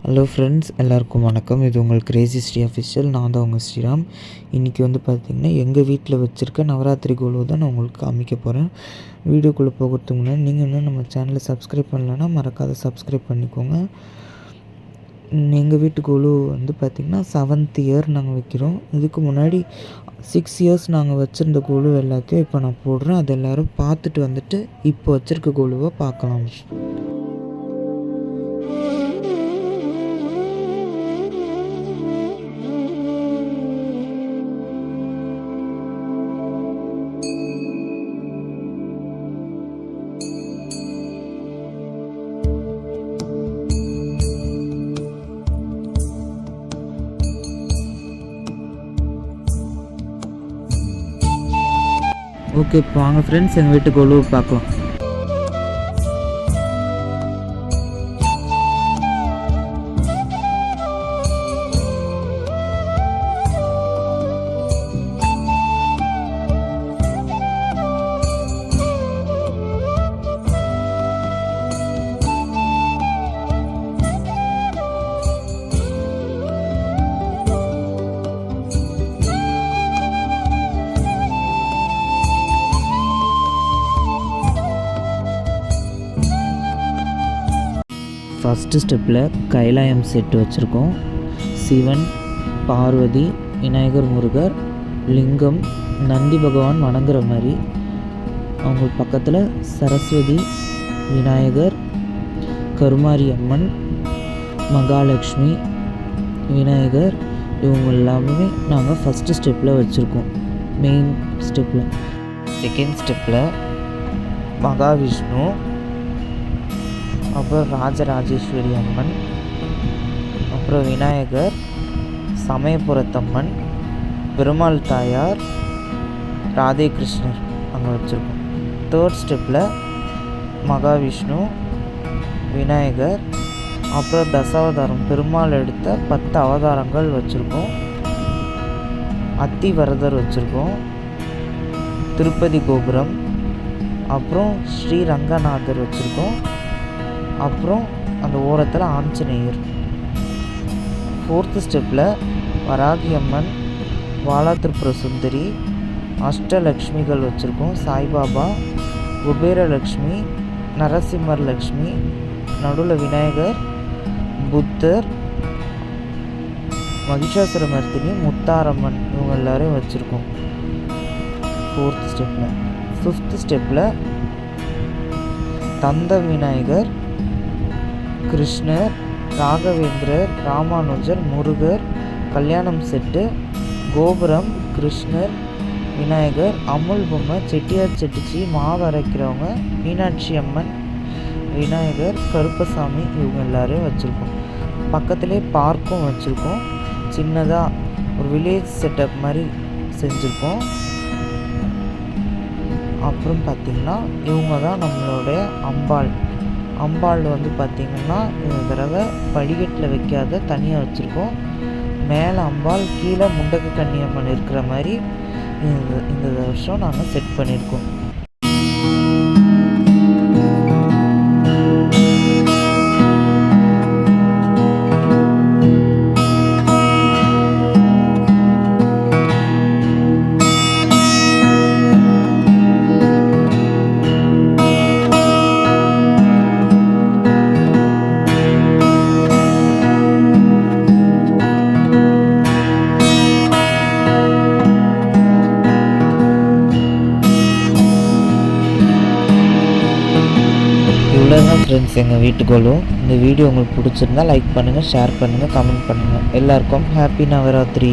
Hello friends, எல்லாருக்கும் வணக்கம். இது உங்கள் கிரேசி ஸ்ரீ அஃபிஷியல். நான் தான் உங்கள் ஸ்ரீராம். இன்றைக்கி வந்து பார்த்திங்கன்னா எங்கள் வீட்டில் வச்சுருக்க நவராத்திரி கோலு தான் நான் உங்களுக்கு காமிக்க போகிறேன். வீடியோக்குள்ளே போகிறதுக்கு முன்னாடி நீங்கள் இன்னும் நம்ம சேனலை சப்ஸ்கிரைப் பண்ணலைன்னா மறக்காத சப்ஸ்கிரைப் பண்ணிக்கோங்க. எங்கள் வீட்டு கோலு வந்து பார்த்திங்கன்னா 7th இயர் நாங்கள் வைக்கிறோம். இதுக்கு முன்னாடி 6 இயர்ஸ் நாங்கள் வச்சுருந்த கோலு எல்லாத்தையும் இப்போ நான் போடுறேன். அது எல்லோரும் பார்த்துட்டு வந்துட்டு இப்போ வச்சுருக்க கோலுவை பார்க்கலாம். ஓகே, இப்போ வாங்க ஃப்ரெண்ட்ஸ் எங்கள் வீட்டு கோலு பார்க்கலாம். ஃபஸ்ட்டு ஸ்டெப்பில் கைலாயம் செட்டு வச்சுருக்கோம். சிவன், பார்வதி, விநாயகர், முருகர், லிங்கம், நந்தி பகவான் வணங்குற மாதிரி. அவங்க பக்கத்தில் சரஸ்வதி, விநாயகர், கருமாரி அம்மன், மகாலட்சுமி, விநாயகர், இவங்க எல்லாமே நாங்கள் ஃபஸ்ட்டு ஸ்டெப்பில் வச்சுருக்கோம். மெயின் ஸ்டெப்பில். செகண்ட் ஸ்டெப்பில் மகாவிஷ்ணு, அப்புறம் ராஜராஜேஸ்வரி அம்மன், அப்புறம் விநாயகர், சமயபுரத்தம்மன், பெருமாள் தாயார், ராதே கிருஷ்ணர் அங்கே வச்சுருக்கோம். தேர்ட் ஸ்டெப்பில் மகாவிஷ்ணு, விநாயகர், அப்புறம் தசாவதாரம் பெருமாள் எடுத்த 10 அவதாரங்கள் வச்சுருக்கோம். அத்திவரதர் வச்சுருக்கோம். திருப்பதி கோபுரம், அப்புறம் ஸ்ரீரங்கநாதர் வச்சுருக்கோம். அப்புறம் அந்த ஓரத்தில் ஆஞ்சநேயர். ஃபோர்த்து ஸ்டெப்பில் வராகி அம்மன், வாலாத்திரிபுர சுந்தரி, அஷ்டலக்ஷ்மிகள் வச்சுருக்கோம். சாய்பாபா, குபேரலக்ஷ்மி, நரசிம்மர் லக்ஷ்மி, நடுவில் விநாயகர், புத்தர், மகிஷாசுரமர்த்தினி, முத்தாரம்மன், இவங்க எல்லோரையும் வச்சுருக்கோம் ஃபோர்த் ஸ்டெப்பில். ஃபிஃப்த் ஸ்டெப்பில் தந்த விநாயகர், கிருஷ்ணர், ராகவேந்திரர், ராமானுஜர், முருகர், கல்யாணம் செட்டு, கோபுரம், கிருஷ்ணர், விநாயகர், அமுல் பொம்மை, செட்டியார் செட்டிச்சி, மாவு அரைக்கிறவங்க, மீனாட்சி அம்மன், விநாயகர், கருப்பசாமி, இவங்க எல்லாரையும் வச்சுருக்கோம். பக்கத்துலேயே பார்க்கும் வச்சுருக்கோம். சின்னதாக ஒரு வில்லேஜ் செட்டப் மாதிரி செஞ்சுருக்கோம். அப்புறம் பார்த்திங்கன்னா இவங்க தான் நம்மளுடைய அம்பாள் வந்து பார்த்திங்கன்னா இந்த தடவை படிக்கட்டில் வைக்காத தனியாக வச்சுருக்கோம். மேலே அம்பாள், கீழே முண்டக்க கன்னியம்மன் இருக்கிற மாதிரி இந்த வருஷம் நாங்கள் செட் பண்ணியிருக்கோம். இவ்வளோதான் ஃப்ரெண்ட்ஸ் எங்கள் வீட்டுக்கோளும். இந்த வீடியோ உங்களுக்கு பிடிச்சிருந்தால் லைக் பண்ணுங்கள், ஷேர் பண்ணுங்கள், கமெண்ட் பண்ணுங்கள். எல்லாருக்கும் ஹாப்பி நவராத்திரி.